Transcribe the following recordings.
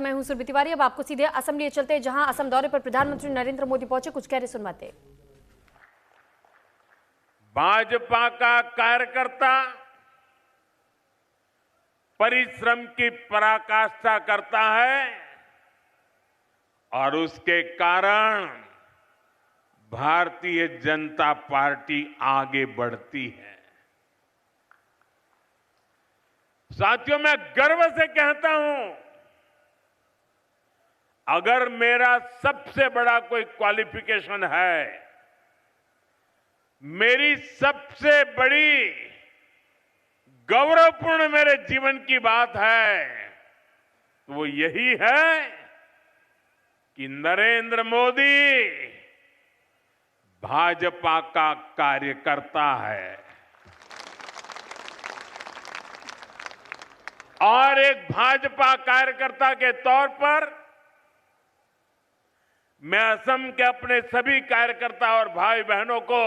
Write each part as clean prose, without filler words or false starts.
मैं हूं सुरभि तिवारी। अब आपको सीधे असम लिए चलते हैं, जहां असम दौरे पर प्रधानमंत्री नरेंद्र मोदी पहुंचे। कुछ कह रहे सुनवाते। भाजपा का कार्यकर्ता परिश्रम की पराकाष्ठा करता है और उसके कारण भारतीय जनता पार्टी आगे बढ़ती है। साथियों, मैं गर्व से कहता हूं, अगर मेरा सबसे बड़ा कोई क्वालिफिकेशन है, मेरी सबसे बड़ी गौरवपूर्ण मेरे जीवन की बात है, तो वो यही है कि नरेंद्र मोदी भाजपा का कार्यकर्ता है और एक भाजपा कार्यकर्ता के तौर पर मैं असम के अपने सभी कार्यकर्ता और भाई बहनों को,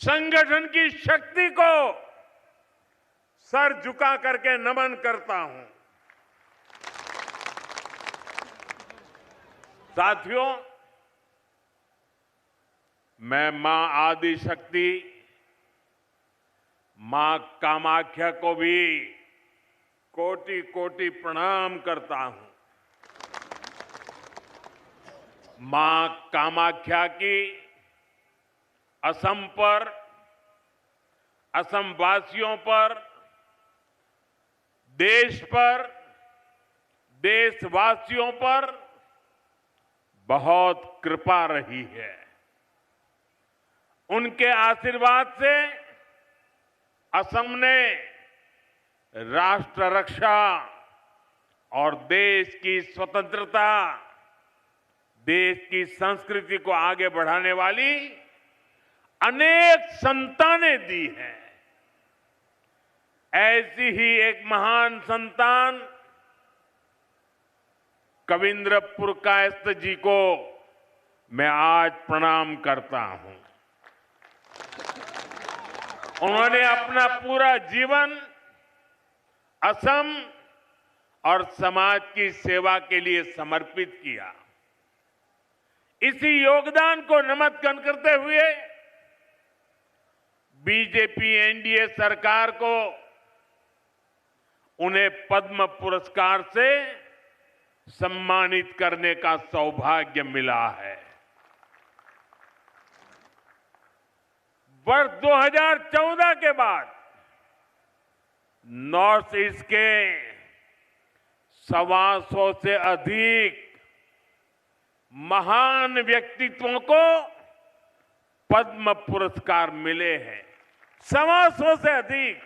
संगठन की शक्ति को सर झुका करके नमन करता हूं। साथियों, मैं मां आदि शक्ति मां कामाख्या को भी कोटि कोटि प्रणाम करता हूं। मां कामाख्या की असम पर, असम वासियों पर, देश पर, देशवासियों पर बहुत कृपा रही है। उनके आशीर्वाद से असम ने राष्ट्र रक्षा और देश की स्वतंत्रता, देश की संस्कृति को आगे बढ़ाने वाली अनेक संतानें दी हैं। ऐसी ही एक महान संतान कविंद्र पुरकायस्थ जी को मैं आज प्रणाम करता हूं। उन्होंने अपना पूरा जीवन असम और समाज की सेवा के लिए समर्पित किया। इसी योगदान को नमन करते हुए बीजेपी एनडीए सरकार को उन्हें पद्म पुरस्कार से सम्मानित करने का सौभाग्य मिला है। वर्ष 2014 के बाद नॉर्थ ईस्ट के 125 से अधिक महान व्यक्तित्वों को पद्म पुरस्कार मिले हैं। 125 से अधिक।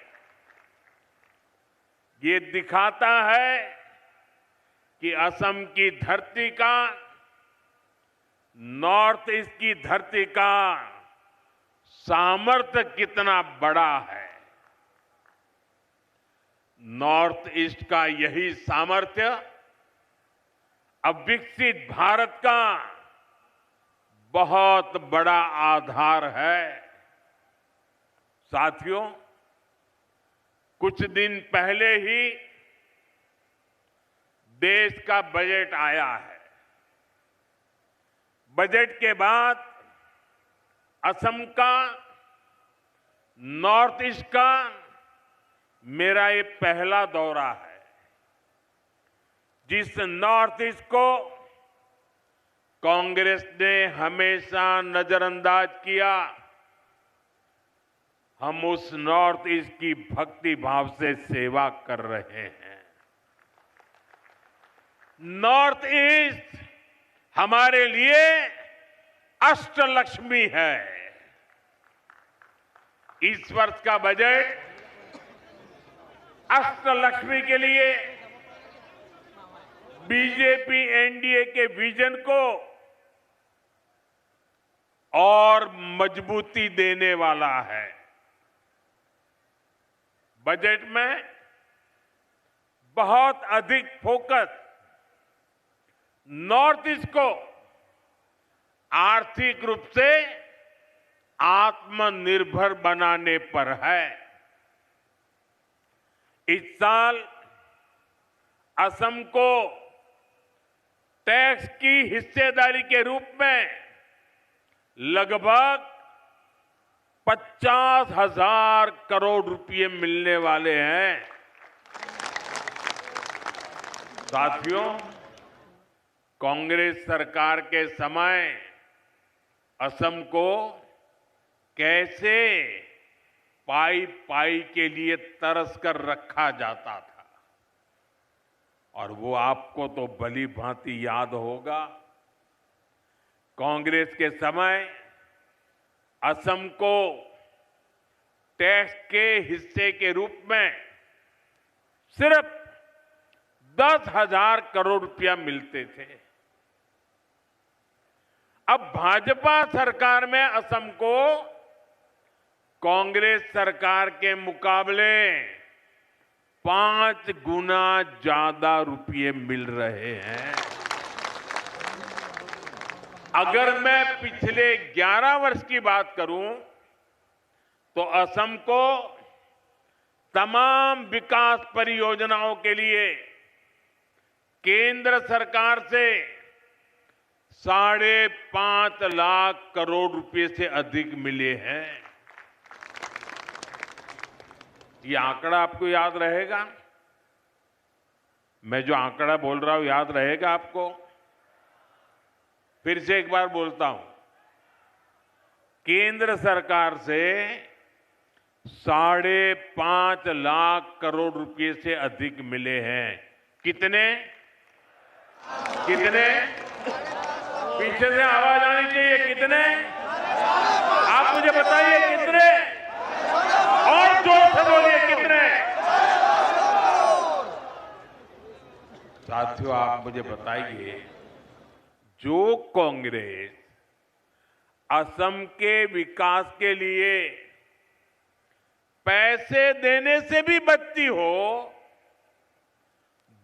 ये दिखाता है कि असम की धरती का, नॉर्थ ईस्ट की धरती का सामर्थ्य कितना बड़ा है। नॉर्थ ईस्ट का यही सामर्थ्य अब विकसित भारत का बहुत बड़ा आधार है। साथियों, कुछ दिन पहले ही देश का बजट आया है। बजट के बाद असम का, नॉर्थ ईस्ट का मेरा ये पहला दौरा है। जिस नॉर्थ ईस्ट को कांग्रेस ने हमेशा नजरअंदाज किया, हम उस नॉर्थ ईस्ट की भक्ति भाव से सेवा कर रहे हैं। नॉर्थ ईस्ट हमारे लिए अष्टलक्ष्मी है। इस वर्ष का बजट अष्टलक्ष्मी के लिए बीजेपी एनडीए के विजन को और मजबूती देने वाला है। बजट में बहुत अधिक फोकस नॉर्थ ईस्ट को आर्थिक रूप से आत्मनिर्भर बनाने पर है। इस साल असम को टैक्स की हिस्सेदारी के रूप में लगभग 50,000 करोड़ रुपए मिलने वाले हैं। साथियों, कांग्रेस सरकार के समय असम को कैसे पाई पाई के लिए तरस कर रखा जाता था, और वो आपको तो भली भांति याद होगा। कांग्रेस के समय असम को टैक्स के हिस्से के रूप में सिर्फ 10,000 करोड़ रुपया मिलते थे। अब भाजपा सरकार में असम को कांग्रेस सरकार के मुकाबले 5 गुना ज्यादा रुपये मिल रहे हैं। अगर मैं पिछले 11 वर्ष की बात करूं तो असम को तमाम विकास परियोजनाओं के लिए केंद्र सरकार से 5.5 लाख करोड़ रुपए से अधिक मिले हैं। ये आंकड़ा आपको याद रहेगा? मैं जो आंकड़ा बोल रहा हूं याद रहेगा आपको? फिर से एक बार बोलता हूं, केंद्र सरकार से 5.5 लाख करोड़ रुपए से अधिक मिले हैं। कितने कितने? पीछे से आवाज आनी चाहिए। कितने? आप मुझे बताइए कितने? और जोर से बोलिए कितने? साथियों, आप मुझे बताइए, जो कांग्रेस असम के विकास के लिए पैसे देने से भी बचती हो,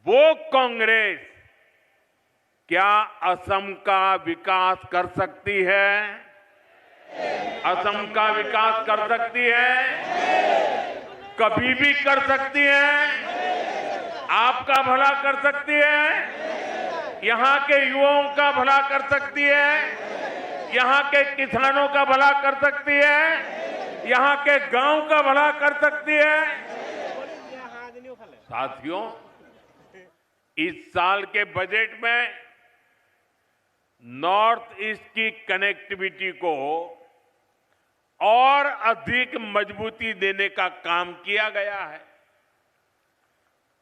वो कांग्रेस क्या असम का विकास कर सकती है? असम का विकास कर सकती है? कभी भी कर सकती है? आपका भला कर सकती है? यहां के युवाओं का भला कर सकती है? यहां के किसानों का भला कर सकती है? यहां के गांव का भला कर सकती है? साथियों, इस साल के बजट में नॉर्थ ईस्ट की कनेक्टिविटी को और अधिक मजबूती देने का काम किया गया है।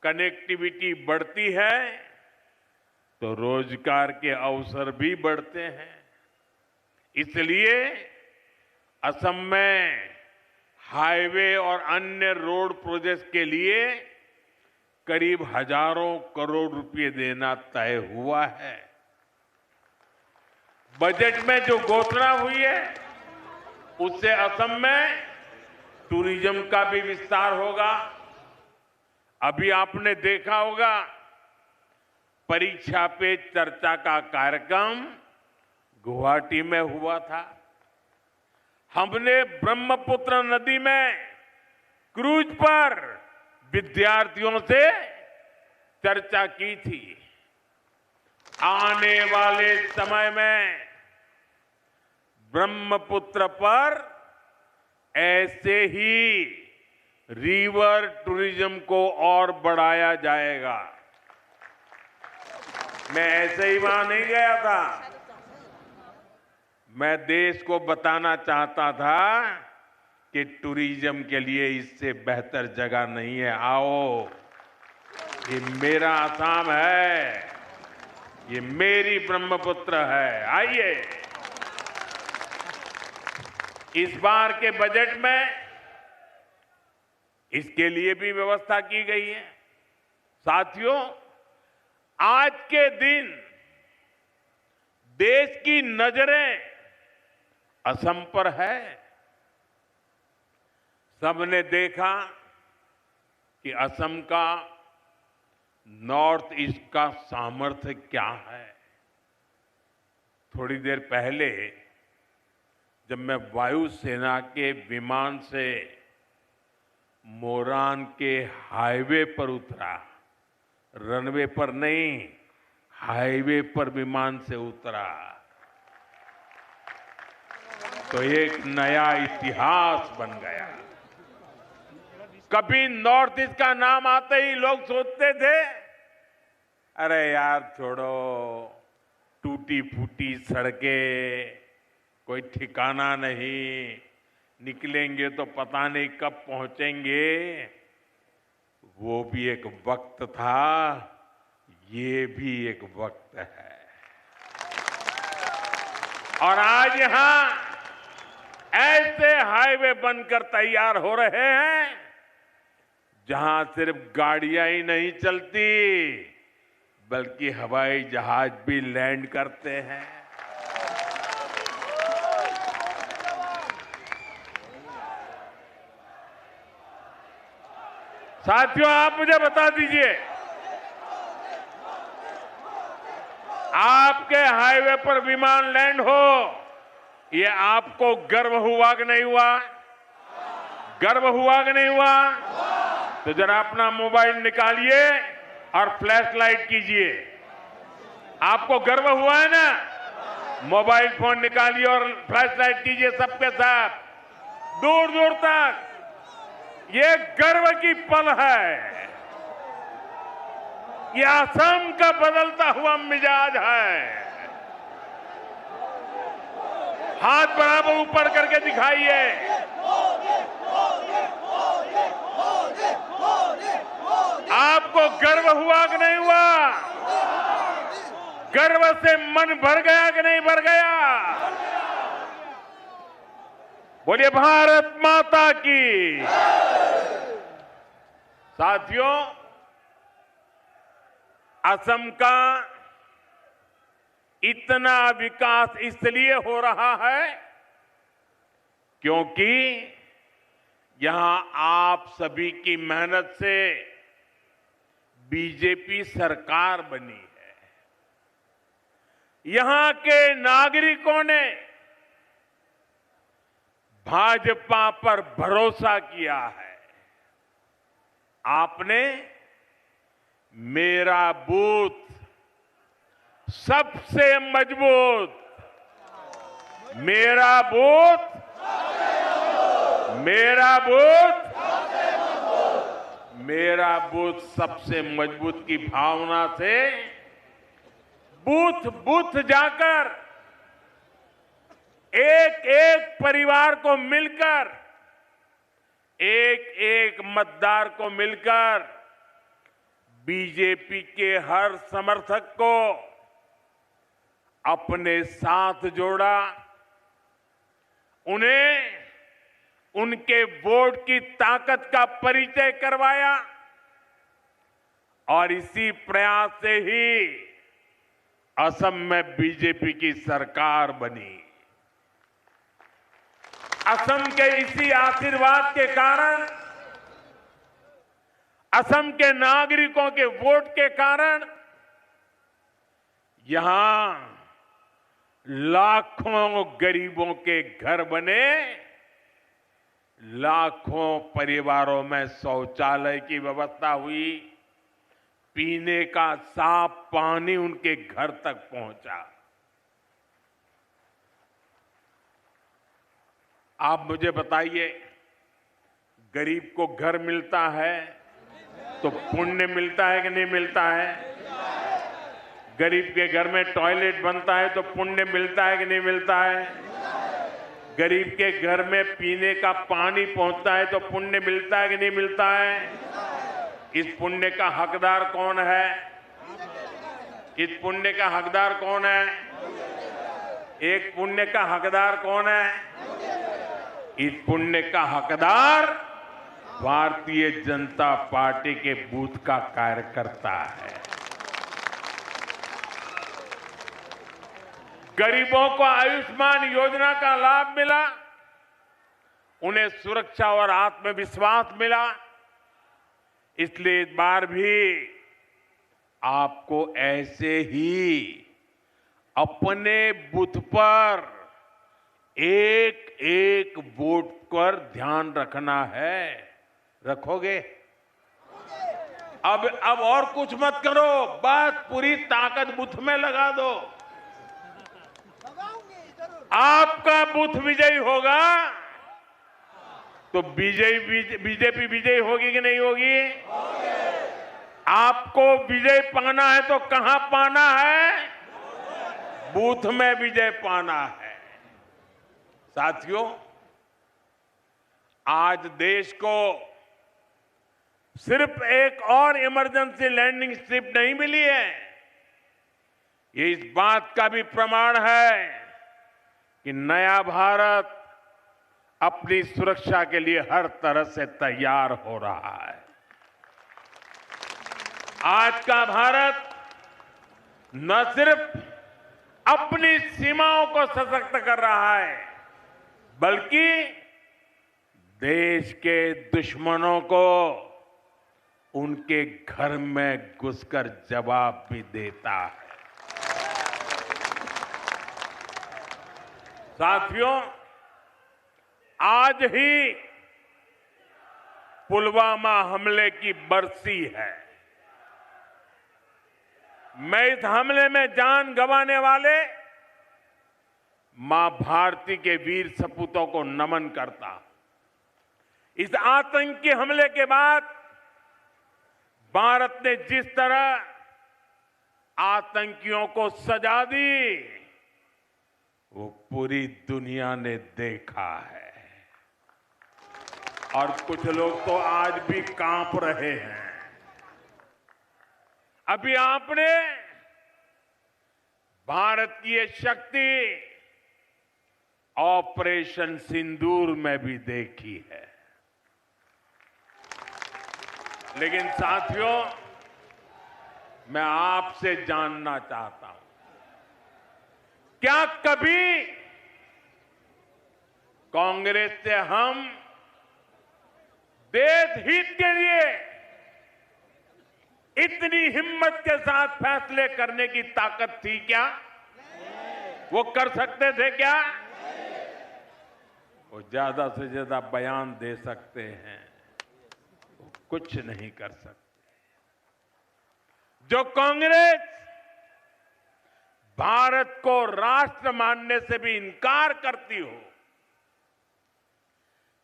कनेक्टिविटी बढ़ती है तो रोजगार के अवसर भी बढ़ते हैं। इसलिए असम में हाईवे और अन्य रोड प्रोजेक्ट के लिए करीब हजारों करोड़ रुपए देना तय हुआ है। बजट में जो घोषणा हुई है उससे असम में टूरिज्म का भी विस्तार होगा। अभी आपने देखा होगा, परीक्षा पे चर्चा का कार्यक्रम गुवाहाटी में हुआ था। हमने ब्रह्मपुत्र नदी में क्रूज पर विद्यार्थियों से चर्चा की थी। आने वाले समय में ब्रह्मपुत्र पर ऐसे ही रिवर टूरिज्म को और बढ़ाया जाएगा। मैं ऐसे ही वहां नहीं गया था, मैं देश को बताना चाहता था कि टूरिज्म के लिए इससे बेहतर जगह नहीं है। आओ, ये मेरा असम है, ये मेरी ब्रह्मपुत्र है। आइए, इस बार के बजट में इसके लिए भी व्यवस्था की गई है। साथियों, आज के दिन देश की नजरें असम पर है। सबने देखा कि असम का नॉर्थ ईस्ट का सामर्थ्य क्या है। थोड़ी देर पहले जब मैं वायुसेना के विमान से मोरान के हाईवे पर उतरा रनवे पर नहीं, हाईवे पर विमान से उतरा। तो एक नया इतिहास बन गया। कभी नॉर्थ ईस्ट का नाम आते ही लोग सोचते थे, अरे यार छोड़ो, टूटी फूटी सड़कें, कोई ठिकाना नहीं, निकलेंगे तो पता नहीं कब पहुंचेंगे। वो भी एक वक्त था, ये भी एक वक्त है। और आज यहां ऐसे हाईवे बनकर तैयार हो रहे हैं जहां सिर्फ गाड़ियां ही नहीं चलती, बल्कि हवाई जहाज भी लैंड करते हैं। साथियों, आप मुझे बता दीजिए, आपके हाईवे पर विमान लैंड हो, ये आपको गर्व हुआ कि नहीं हुआ? गर्व हुआ कि नहीं हुआ? तो जरा अपना मोबाइल निकालिए और फ्लैश लाइट कीजिए। आपको गर्व हुआ है ना? मोबाइल फोन निकालिए और फ्लैश लाइट कीजिए सबके साथ, दूर दूर तक। ये गर्व की पल है। ये असम का बदलता हुआ मिजाज है। हाथ बराबर ऊपर करके दिखाइए। आपको गर्व हुआ कि नहीं हुआ? गर्व से मन भर गया कि नहीं भर गया? बोलिए भारत माता की। साथियों, असम का इतना विकास इसलिए हो रहा है क्योंकि यहां आप सभी की मेहनत से बीजेपी सरकार बनी है। यहां के नागरिकों ने भाजपा पर भरोसा किया है। आपने मेरा बूथ सबसे मजबूत, मेरा बूथ, मेरा बूथ, मेरा बूथ सबसे मजबूत की भावना से बूथ बूथ जाकर एक एक परिवार को मिलकर, एक एक मतदार को मिलकर बीजेपी के हर समर्थक को अपने साथ जोड़ा, उन्हें उनके वोट की ताकत का परिचय करवाया और इसी प्रयास से ही असम में बीजेपी की सरकार बनी। असम के इसी आशीर्वाद के कारण, असम के नागरिकों के वोट के कारण यहां लाखों गरीबों के घर बने, लाखों परिवारों में शौचालय की व्यवस्था हुई, पीने का साफ पानी उनके घर तक पहुंचा। आप मुझे बताइए, गरीब को घर मिलता है तो पुण्य मिलता है कि नहीं मिलता है? गरीब के घर में टॉयलेट बनता है तो पुण्य मिलता है कि नहीं मिलता है? गरीब के घर में पीने का पानी पहुंचता है तो पुण्य मिलता है कि नहीं मिलता है? इस पुण्य का हकदार कौन है? इस पुण्य का हकदार कौन है? एक पुण्य का हकदार कौन है? इस पुण्य का हकदार भारतीय जनता पार्टी के बूथ का कार्यकर्ता है। गरीबों को आयुष्मान योजना का लाभ मिला, उन्हें सुरक्षा और आत्मविश्वास मिला। इसलिए इस बार भी आपको ऐसे ही अपने बूथ पर एक एक वोट पर ध्यान रखना है। रखोगे? अब और कुछ मत करो, बस पूरी ताकत बूथ में लगा दो। आपका बूथ विजयी होगा तो बीजेपी विजयी होगी कि नहीं होगी? आपको विजय पाना है तो कहां पाना है? बूथ में विजय पाना है। साथियों, आज देश को सिर्फ एक और इमरजेंसी लैंडिंग स्ट्रिप नहीं मिली है, ये इस बात का भी प्रमाण है कि नया भारत अपनी सुरक्षा के लिए हर तरह से तैयार हो रहा है। आज का भारत न सिर्फ अपनी सीमाओं को सशक्त कर रहा है, बल्कि देश के दुश्मनों को उनके घर में घुसकर जवाब भी देता है। साथियों, आज ही पुलवामा हमले की बरसी है। मैं इस हमले में जान गंवाने वाले मां भारती के वीर सपूतों को नमन करता हूं। इस आतंकी हमले के बाद भारत ने जिस तरह आतंकियों को सजा दी, वो पूरी दुनिया ने देखा है और कुछ लोग तो आज भी कांप रहे हैं। अभी आपने भारत की ये शक्ति ऑपरेशन सिंदूर में भी देखी है। लेकिन साथियों, मैं आपसे जानना चाहता हूं, क्या कभी कांग्रेस से हम देश हित के लिए इतनी हिम्मत के साथ फैसले करने की ताकत थी क्या? वो कर सकते थे क्या? वो ज्यादा से ज्यादा बयान दे सकते हैं, वो कुछ नहीं कर सकते। जो कांग्रेस भारत को राष्ट्र मानने से भी इनकार करती हो,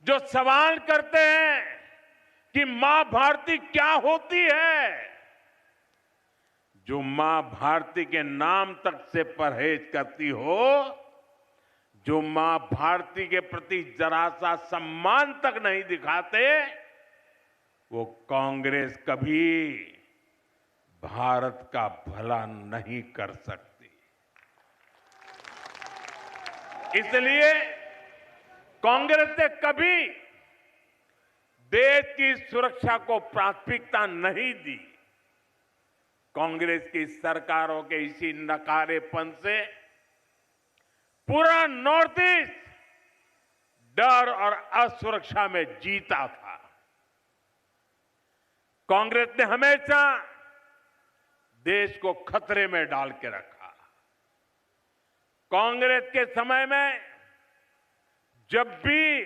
जो सवाल करते हैं कि मां भारती क्या होती है, जो मां भारती के नाम तक से परहेज करती हो, जो मां भारती के प्रति जरा सा सम्मान तक नहीं दिखाते, वो कांग्रेस कभी भारत का भला नहीं कर सकती। इसलिए कांग्रेस ने कभी देश की सुरक्षा को प्राथमिकता नहीं दी। कांग्रेस की सरकारों के इसी नकारेपन से पूरा नॉर्थ ईस्ट डर और असुरक्षा में जीता था। कांग्रेस ने हमेशा देश को खतरे में डाल के रखा। कांग्रेस के समय में जब भी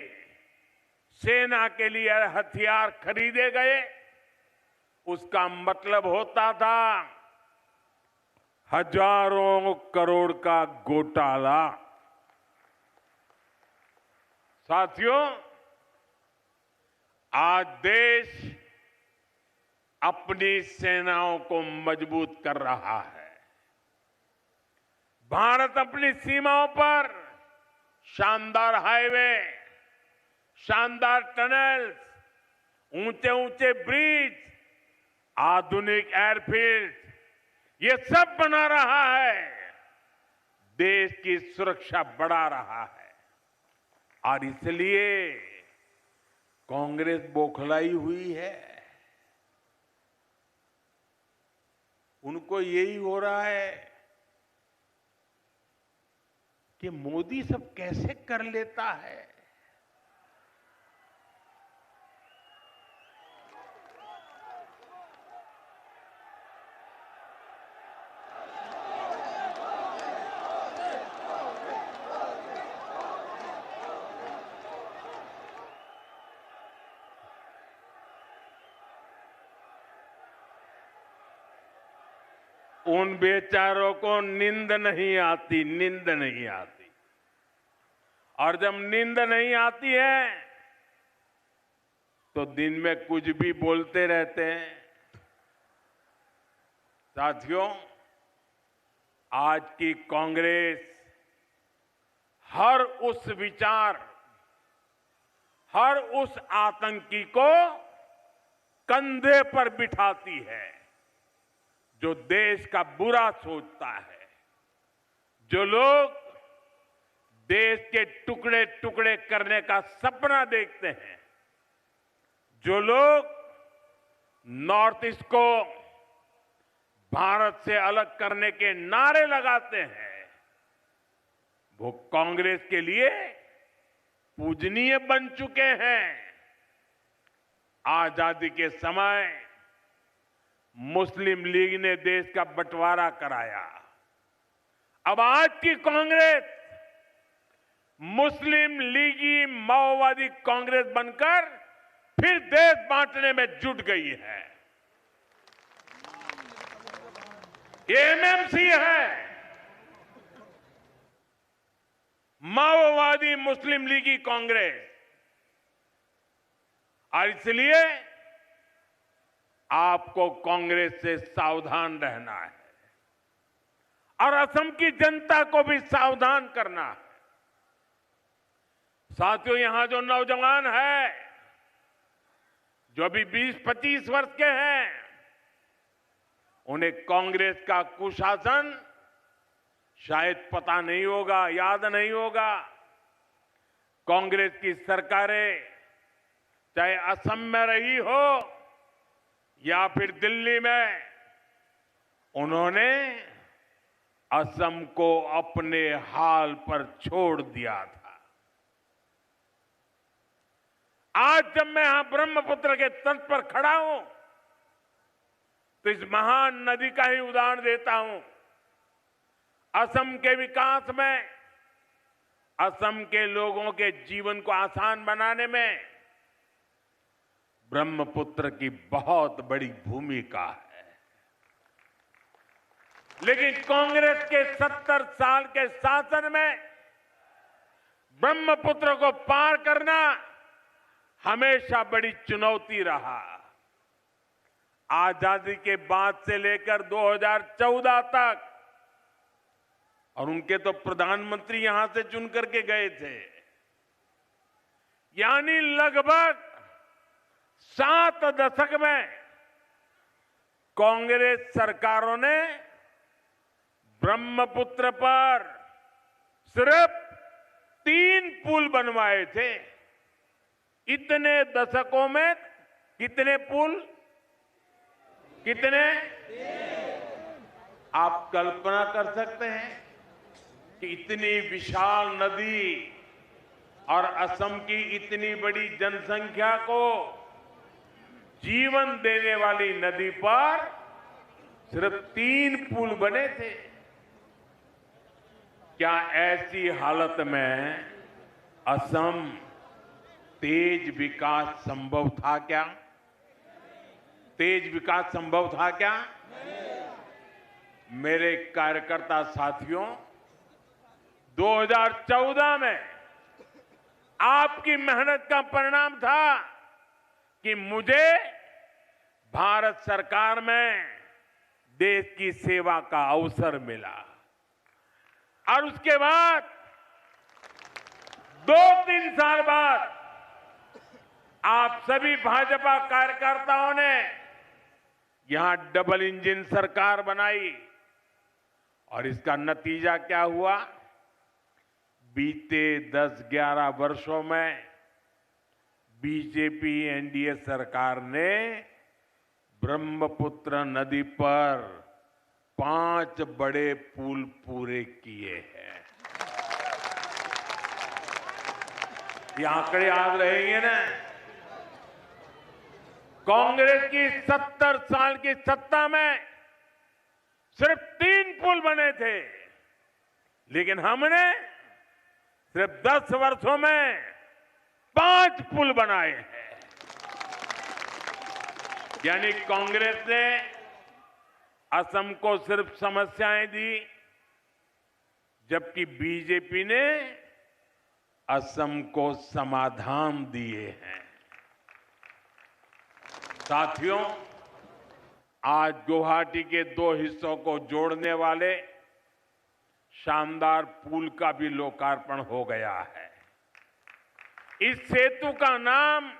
सेना के लिए हथियार खरीदे गए, उसका मतलब होता था हजारों करोड़ का घोटाला। साथियों, आज देश अपनी सेनाओं को मजबूत कर रहा है। भारत अपनी सीमाओं पर शानदार हाईवे, शानदार टनल्स, ऊंचे ऊंचे ब्रिज, आधुनिक एयरफील्ड, ये सब बना रहा है, देश की सुरक्षा बढ़ा रहा है। और इसलिए कांग्रेस बौखलाई हुई है। उनको यही हो रहा है कि मोदी सब कैसे कर लेता है। उन बेचारों को नींद नहीं आती, नींद नहीं आती। और जब नींद नहीं आती है तो दिन में कुछ भी बोलते रहते हैं। साथियों, आज की कांग्रेस हर उस विचार, हर उस आतंकी को कंधे पर बिठाती है जो देश का बुरा सोचता है, जो लोग देश के टुकड़े टुकड़े करने का सपना देखते हैं, जो लोग नॉर्थ ईस्ट को भारत से अलग करने के नारे लगाते हैं, वो कांग्रेस के लिए पूजनीय बन चुके हैं। आजादी के समय मुस्लिम लीग ने देश का बंटवारा कराया। अब आज की कांग्रेस मुस्लिम लीगी माओवादी कांग्रेस बनकर फिर देश बांटने में जुट गई है। ये एमएमसी है, माओवादी मुस्लिम लीगी कांग्रेस। और इसलिए आपको कांग्रेस से सावधान रहना है और असम की जनता को भी सावधान करना है। साथियों, यहां जो नौजवान है, जो अभी 20-25 वर्ष के हैं, उन्हें कांग्रेस का कुशासन शायद पता नहीं होगा, याद नहीं होगा। कांग्रेस की सरकारें चाहे असम में रही हो या फिर दिल्ली में, उन्होंने असम को अपने हाल पर छोड़ दिया था। आज जब मैं यहां ब्रह्मपुत्र के तट पर खड़ा हूं तो इस महान नदी का ही उदाहरण देता हूं। असम के विकास में, असम के लोगों के जीवन को आसान बनाने में ब्रह्मपुत्र की बहुत बड़ी भूमिका है। लेकिन कांग्रेस के 70 साल के शासन में ब्रह्मपुत्र को पार करना हमेशा बड़ी चुनौती रहा। आजादी के बाद से लेकर 2014 तक, और उनके तो प्रधानमंत्री यहां से चुन करके गए थे, यानी लगभग 7 दशक में कांग्रेस सरकारों ने ब्रह्मपुत्र पर सिर्फ 3 पुल बनवाए थे। इतने दशकों में कितने पुल? कितने? आप कल्पना कर सकते हैं कि इतनी विशाल नदी और असम की इतनी बड़ी जनसंख्या को जीवन देने वाली नदी पर सिर्फ 3 पुल बने थे। क्या ऐसी हालत में असम तेज विकास संभव था क्या? तेज विकास संभव था क्या? मेरे कार्यकर्ता साथियों, 2014 में आपकी मेहनत का परिणाम था कि मुझे भारत सरकार में देश की सेवा का अवसर मिला। और उसके बाद 2-3 साल बाद आप सभी भाजपा कार्यकर्ताओं ने यहां डबल इंजन सरकार बनाई। और इसका नतीजा क्या हुआ? बीते 10-11 वर्षों में बीजेपी एनडीए सरकार ने ब्रह्मपुत्र नदी पर 5 बड़े पुल पूरे किए हैं। ये आंकड़े याद रहेंगे ना? कांग्रेस की 70 साल की सत्ता में सिर्फ 3 पुल बने थे, लेकिन हमने सिर्फ 10 वर्षों में 5 पुल बनाए हैं। यानी कांग्रेस ने असम को सिर्फ समस्याएं दी, जबकि बीजेपी ने असम को समाधान दिए हैं। साथियों, आज गुवाहाटी के 2 हिस्सों को जोड़ने वाले शानदार पुल का भी लोकार्पण हो गया है। इस सेतु का नाम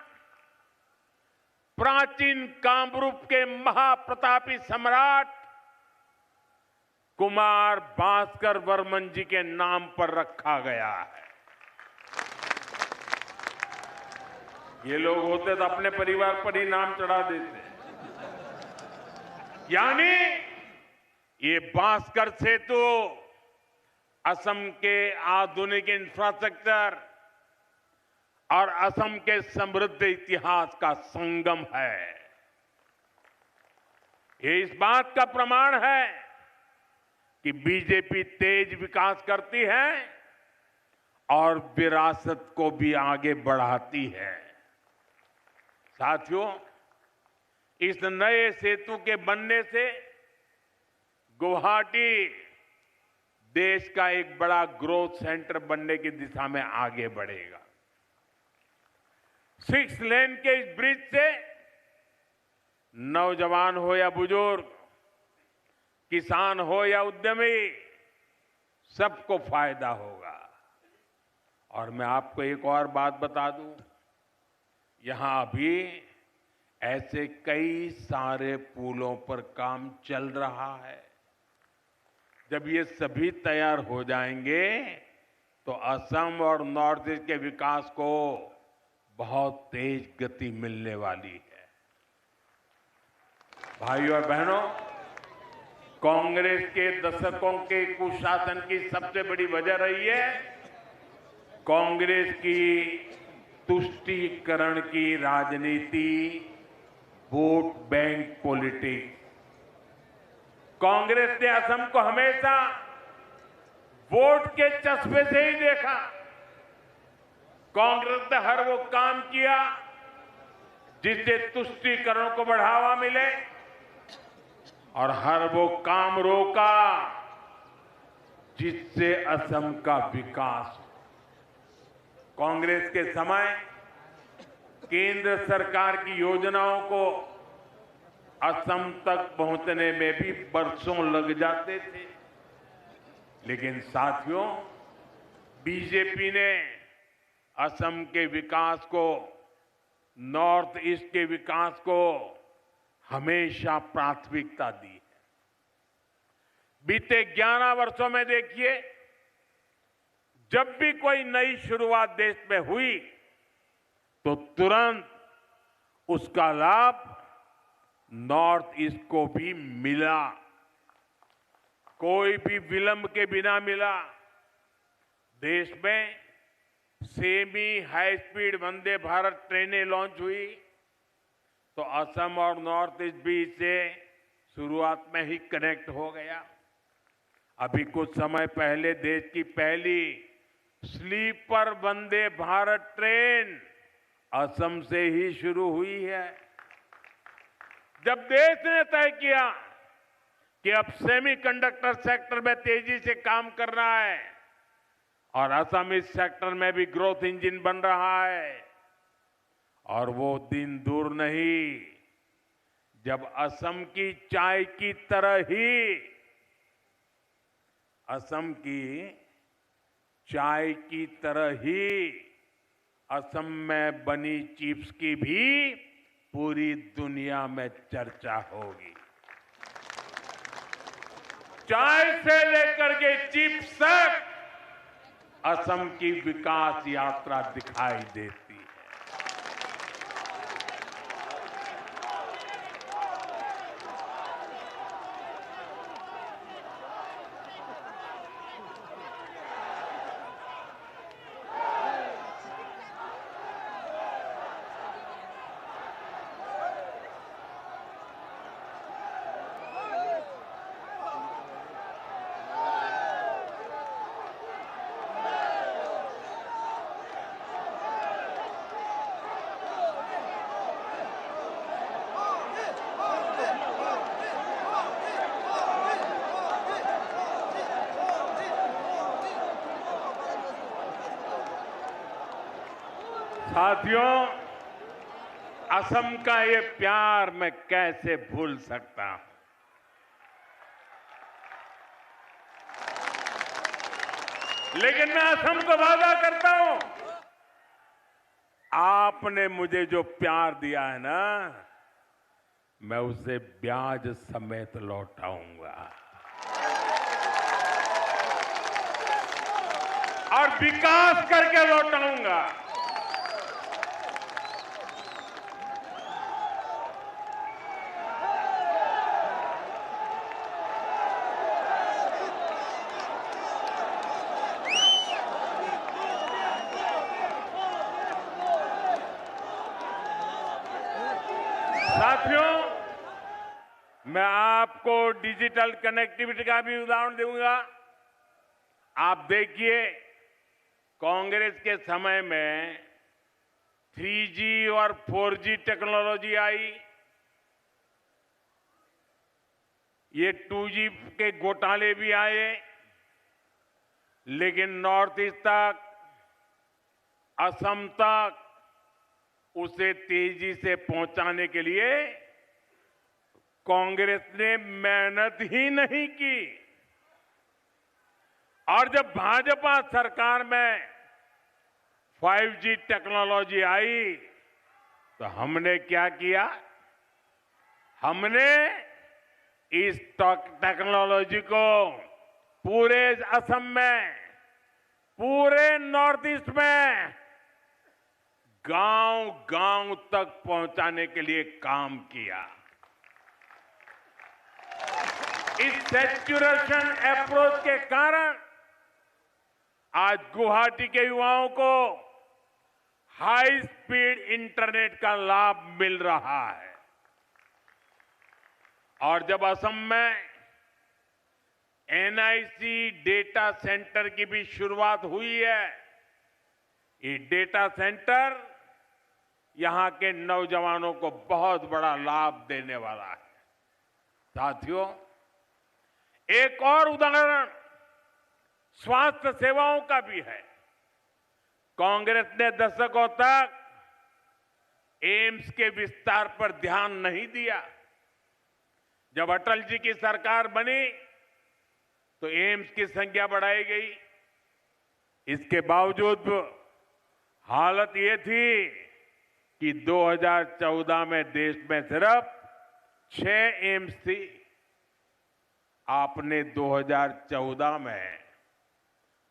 प्राचीन कामरूप के महाप्रतापी सम्राट कुमार भास्कर वर्मन जी के नाम पर रखा गया है। ये लोग होते तो अपने परिवार पर ही नाम चढ़ा देते। यानी ये भास्कर सेतु असम के आधुनिक इंफ्रास्ट्रक्चर और असम के समृद्ध इतिहास का संगम है। ये इस बात का प्रमाण है कि बीजेपी तेज विकास करती है और विरासत को भी आगे बढ़ाती है। साथियों, इस नए सेतु के बनने से गुवाहाटी देश का एक बड़ा ग्रोथ सेंटर बनने की दिशा में आगे बढ़ेगा। 6 लेन के इस ब्रिज से नौजवान हो या बुजुर्ग, किसान हो या उद्यमी, सबको फायदा होगा। और मैं आपको एक और बात बता दूं, यहां अभी ऐसे कई सारे पुलों पर काम चल रहा है। जब ये सभी तैयार हो जाएंगे तो असम और नॉर्थ ईस्ट के विकास को बहुत तेज गति मिलने वाली है। भाइयों और बहनों, कांग्रेस के दशकों के कुशासन की सबसे बड़ी वजह रही है कांग्रेस की तुष्टीकरण की राजनीति, वोट बैंक पॉलिटिक्स। कांग्रेस ने असम को हमेशा वोट के चश्मे से ही देखा। कांग्रेस ने हर वो काम किया जिससे तुष्टीकरण को बढ़ावा मिले और हर वो काम रोका जिससे असम का विकास हो। कांग्रेस के समय केंद्र सरकार की योजनाओं को असम तक पहुंचने में भी बरसों लग जाते थे, लेकिन साथियों, बीजेपी ने असम के विकास को, नॉर्थ ईस्ट के विकास को हमेशा प्राथमिकता दी है। बीते 11 वर्षों में देखिए, जब भी कोई नई शुरुआत देश में हुई तो तुरंत उसका लाभ नॉर्थ ईस्ट को भी मिला, कोई भी विलंब के बिना मिला। देश में semi high speed Vande Bharat ट्रेनें लॉन्च हुई तो असम और नॉर्थ ईस्ट भी इससे शुरुआत में ही कनेक्ट हो गया। अभी कुछ समय पहले देश की पहली स्लीपर वंदे भारत ट्रेन असम से ही शुरू हुई है। जब देश ने तय किया कि अब सेमीकंडक्टर सेक्टर में तेजी से काम करना है और असम इस सेक्टर में भी ग्रोथ इंजन बन रहा है, और वो दिन दूर नहीं जब असम की चाय की तरह ही, असम की चाय की तरह ही असम में बनी चिप्स की भी पूरी दुनिया में चर्चा होगी। चाय से लेकर के चिप्स तक असम की विकास यात्रा दिखाई देती है। साथियों, असम का ये प्यार मैं कैसे भूल सकता हूं। लेकिन मैं असम को वादा करता हूं, आपने मुझे जो प्यार दिया है ना, मैं उसे ब्याज समेत लौटाऊंगा और विकास करके लौटाऊंगा। साथियों, मैं आपको डिजिटल कनेक्टिविटी का भी उदाहरण दूंगा। आप देखिए, कांग्रेस के समय में 3G और 4G टेक्नोलॉजी आई, ये 2G के घोटाले भी आए, लेकिन नॉर्थ ईस्ट तक, असम तक उसे तेजी से पहुंचाने के लिए कांग्रेस ने मेहनत ही नहीं की। और जब भाजपा सरकार में 5G टेक्नोलॉजी आई, तो हमने क्या किया? हमने इस टेक्नोलॉजी को पूरे असम में, पूरे नॉर्थ ईस्ट में गांव-गांव तक पहुंचाने के लिए काम किया। इस सैचुरेशन अप्रोच के कारण आज गुवाहाटी के युवाओं को हाई स्पीड इंटरनेट का लाभ मिल रहा है। और जब असम में NIC डेटा सेंटर की भी शुरुआत हुई है, ये डेटा सेंटर यहां के नौजवानों को बहुत बड़ा लाभ देने वाला है। साथियों, एक और उदाहरण स्वास्थ्य सेवाओं का भी है। कांग्रेस ने दशकों तक एम्स के विस्तार पर ध्यान नहीं दिया। जब अटल जी की सरकार बनी तो एम्स की संख्या बढ़ाई गई। इसके बावजूद हालत ये थी कि 2014 में देश में सिर्फ 6 एम्स थी। आपने 2014 में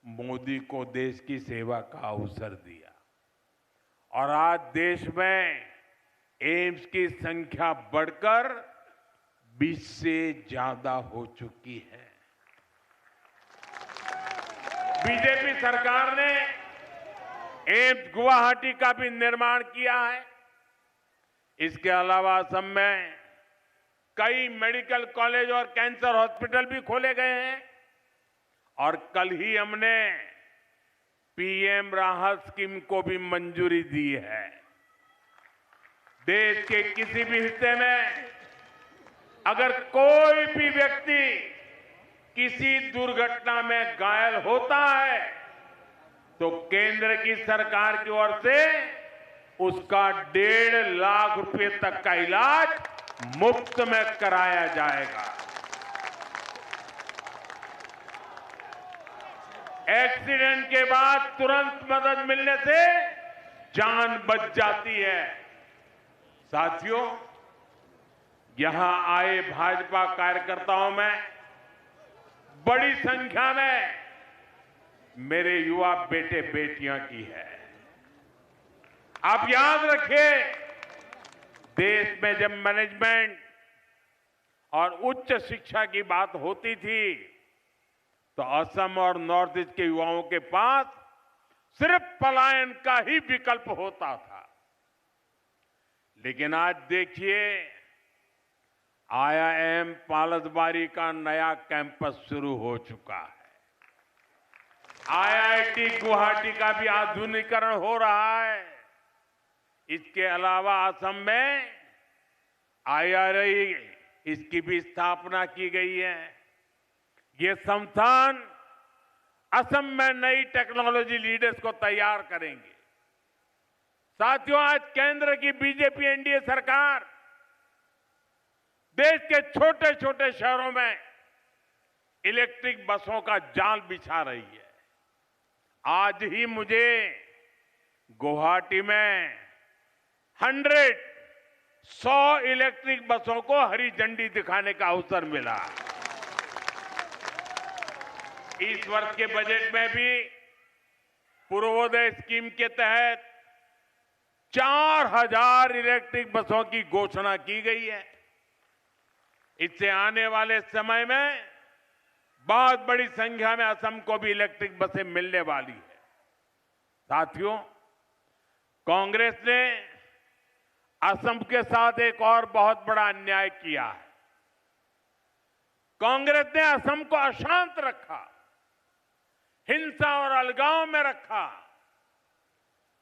मोदी को देश की सेवा का अवसर दिया और आज देश में एम्स की संख्या बढ़कर 20 से ज्यादा हो चुकी है। बीजेपी सरकार ने एम्स गुवाहाटी का भी निर्माण किया है। इसके अलावा असम में कई मेडिकल कॉलेज और कैंसर हॉस्पिटल भी खोले गए हैं। और कल ही हमने PM राहत स्कीम को भी मंजूरी दी है। देश के किसी भी हिस्से में अगर कोई भी व्यक्ति किसी दुर्घटना में घायल होता है तो केंद्र की सरकार की ओर से उसका 1.5 लाख रुपए तक का इलाज मुफ्त में कराया जाएगा। एक्सीडेंट के बाद तुरंत मदद मिलने से जान बच जाती है। साथियों, यहां आए भाजपा कार्यकर्ताओं में बड़ी संख्या में मेरे युवा बेटे बेटियां की है। आप याद रखिए, देश में जब मैनेजमेंट और उच्च शिक्षा की बात होती थी तो असम और नॉर्थ ईस्ट के युवाओं के पास सिर्फ पलायन का ही विकल्प होता था। लेकिन आज देखिए, IIM पालसबारी का नया कैंपस शुरू हो चुका है। IIT गुवाहाटी का भी आधुनिकीकरण हो रहा है। इसके अलावा असम में IRI इसकी भी स्थापना की गई है। ये संस्थान असम में नई टेक्नोलॉजी लीडर्स को तैयार करेंगे। साथियों, आज केंद्र की बीजेपी एनडीए सरकार देश के छोटे छोटे शहरों में इलेक्ट्रिक बसों का जाल बिछा रही है। आज ही मुझे गुवाहाटी में 100 इलेक्ट्रिक बसों को हरी झंडी दिखाने का अवसर मिला। इस वर्ष के बजट में भी पूर्वोदय स्कीम के तहत 4000 इलेक्ट्रिक बसों की घोषणा की गई है। इससे आने वाले समय में बहुत बड़ी संख्या में असम को भी इलेक्ट्रिक बसें मिलने वाली है। साथियों, कांग्रेस ने असम के साथ एक और बहुत बड़ा अन्याय किया है। कांग्रेस ने असम को अशांत रखा, हिंसा और अलगाव में रखा।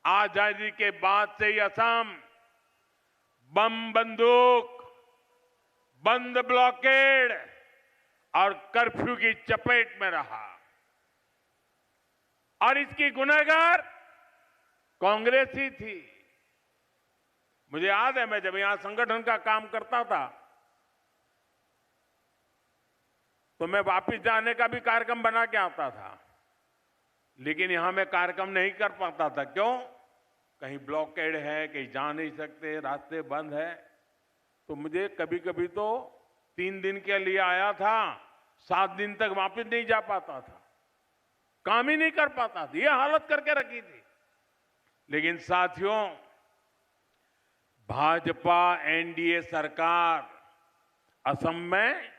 आजादी के बाद से ही असम बम बंदूक, बंद ब्लॉकेड और कर्फ्यू की चपेट में रहा और इसकी गुनहगार कांग्रेस ही थी। मुझे याद है, मैं जब यहां संगठन का काम करता था तो मैं वापस जाने का भी कार्यक्रम बना के आता था, लेकिन यहां मैं कार्यक्रम नहीं कर पाता था। क्यों? कहीं ब्लॉकेड है, कहीं जा नहीं सकते, रास्ते बंद है। तो मुझे कभी कभी तो 3 दिन के लिए आया था, 7 दिन तक वापस नहीं जा पाता था, काम ही नहीं कर पाता था। ये हालत करके रखी थी। लेकिन साथियों, भाजपा एनडीए सरकार असम में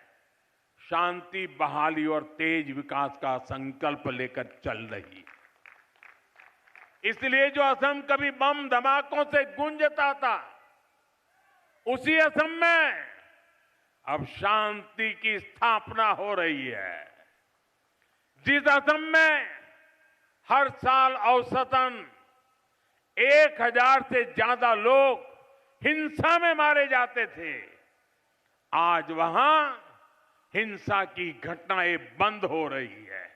शांति, बहाली और तेज विकास का संकल्प लेकर चल रही। इसलिए जो असम कभी बम धमाकों से गूंजता था, उसी असम में अब शांति की स्थापना हो रही है। जिस असम में हर साल औसतन 1000 से ज्यादा लोग हिंसा में मारे जाते थे, आज वहां हिंसा की घटनाएं बंद हो रही है।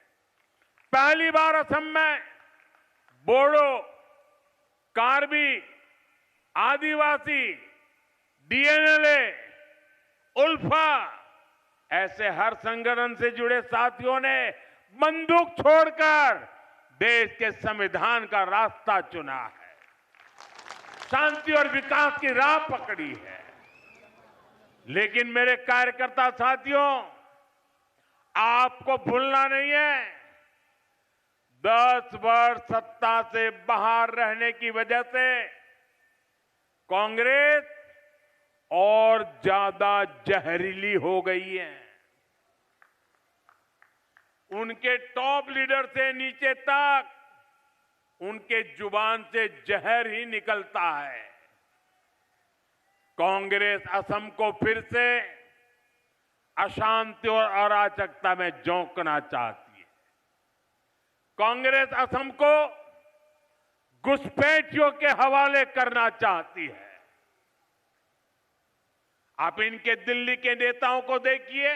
पहली बार असम में बोडो, कार्बी, आदिवासी, डीएनएलए, उल्फा ऐसे हर संगठन से जुड़े साथियों ने बंदूक छोड़कर देश के संविधान का रास्ता चुना है, शांति और विकास की राह पकड़ी है। लेकिन मेरे कार्यकर्ता साथियों, आपको भूलना नहीं है, 10 वर्ष सत्ता से बाहर रहने की वजह से कांग्रेस और ज्यादा जहरीली हो गई है। उनके टॉप लीडर से नीचे तक उनके जुबान से जहर ही निकलता है। कांग्रेस असम को फिर से अशांति और अराजकता में झोंकना चाहती है। कांग्रेस असम को घुसपैठियों के हवाले करना चाहती है। आप इनके दिल्ली के नेताओं को देखिए,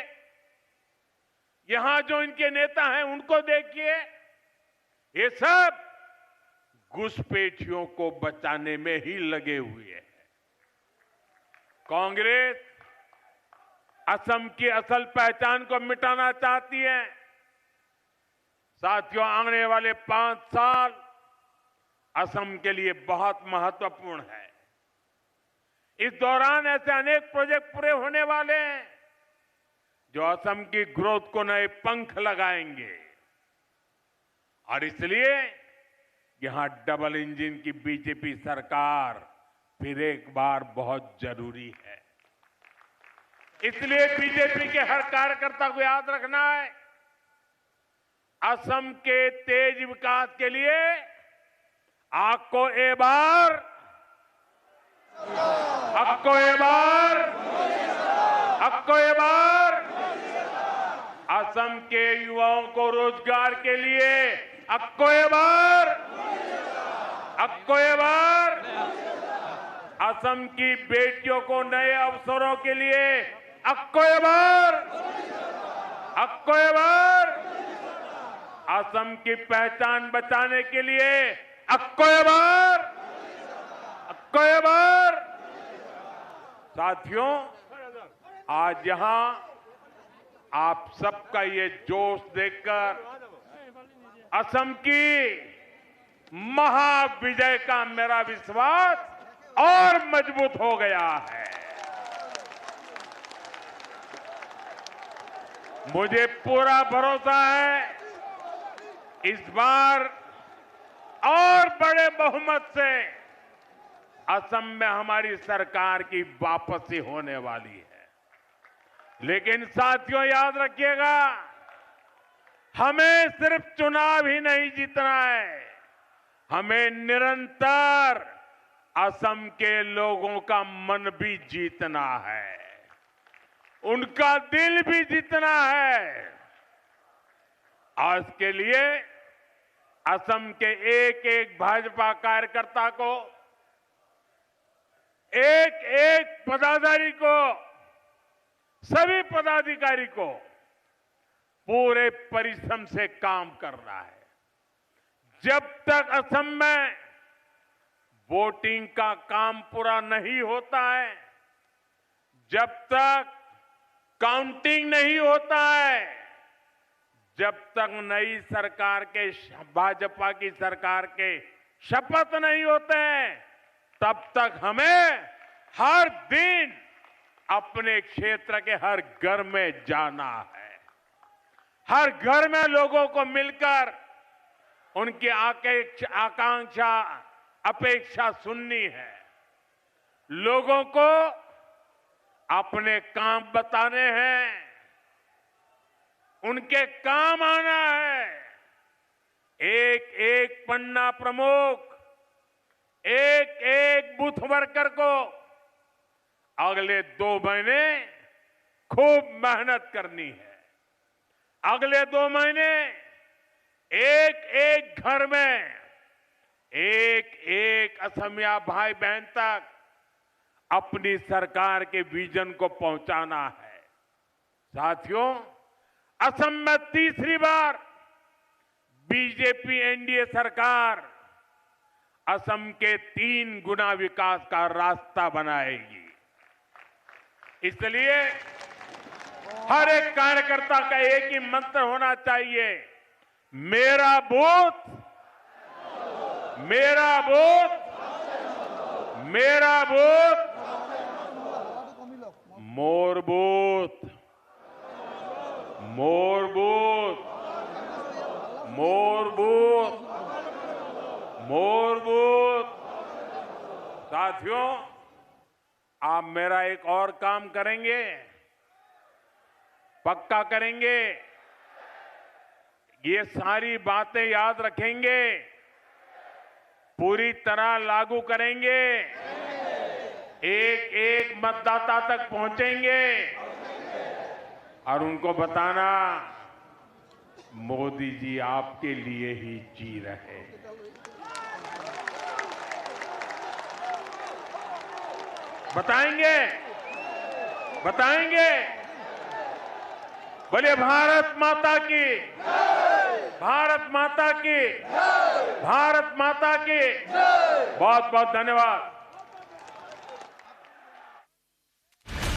यहां जो इनके नेता हैं उनको देखिए, ये सब घुसपैठियों को बचाने में ही लगे हुए हैं। कांग्रेस असम की असल पहचान को मिटाना चाहती है। साथियों, आने वाले 5 साल असम के लिए बहुत महत्वपूर्ण है। इस दौरान ऐसे अनेक प्रोजेक्ट पूरे होने वाले हैं जो असम की ग्रोथ को नए पंख लगाएंगे और इसलिए यहां डबल इंजन की बीजेपी सरकार फिर एक बार बहुत जरूरी है। इसलिए बीजेपी के हर कार्यकर्ता को याद रखना है, असम के तेज विकास के लिए आपको एक बार असम के युवाओं को रोजगार के लिए अक्को एक बार असम की बेटियों को नए अवसरों के लिए अक्को एक बार असम की पहचान बचाने के लिए अक्को एक बार कोएबर। साथियों, आज यहां आप सबका ये जोश देखकर असम की महाविजय का मेरा विश्वास और मजबूत हो गया है। मुझे पूरा भरोसा है इस बार और बड़े बहुमत से असम में हमारी सरकार की वापसी होने वाली है। लेकिन साथियों, याद रखिएगा, हमें सिर्फ चुनाव ही नहीं जीतना है, हमें निरंतर असम के लोगों का मन भी जीतना है, उनका दिल भी जीतना है। आज के लिए असम के एक एक भाजपा कार्यकर्ता को, एक एक पदाधिकारी को, सभी पदाधिकारी को पूरे परिश्रम से काम करना है। जब तक असम में वोटिंग का काम पूरा नहीं होता है, जब तक काउंटिंग नहीं होता है, जब तक नई सरकार के, भाजपा की सरकार के शपथ नहीं होते हैं, तब तक हमें हर दिन अपने क्षेत्र के हर घर में जाना है, हर घर में लोगों को मिलकर उनकी आकांक्षा, अपेक्षा सुननी है, लोगों को अपने काम बताने हैं, उनके काम आना है। एक एक पन्ना प्रमुख, एक एक बूथ वर्कर को अगले 2 महीने खूब मेहनत करनी है। अगले 2 महीने एक एक घर में एक एक असमिया भाई बहन तक अपनी सरकार के विजन को पहुंचाना है। साथियों, असम में तीसरी बार बीजेपी एनडीए सरकार असम के 3 गुना विकास का रास्ता बनाएगी। इसलिए हर एक कार्यकर्ता का एक ही मंत्र होना चाहिए, मेरा बूथ, मेरा बूथ, मेरा बूथ, मोर बूथ, मोर बूथ, मोर बूथ, मोर बूथ। साथियों, आप मेरा एक और काम करेंगे, पक्का करेंगे, ये सारी बातें याद रखेंगे, पूरी तरह लागू करेंगे, एक एक मतदाता तक पहुंचेंगे और उनको बताना, मोदी जी आपके लिए ही जी रहे हैं। बताएंगे, बताएंगे। बोलिए भारत माता की, भारत माता की, भारत माता की। बहुत बहुत धन्यवाद।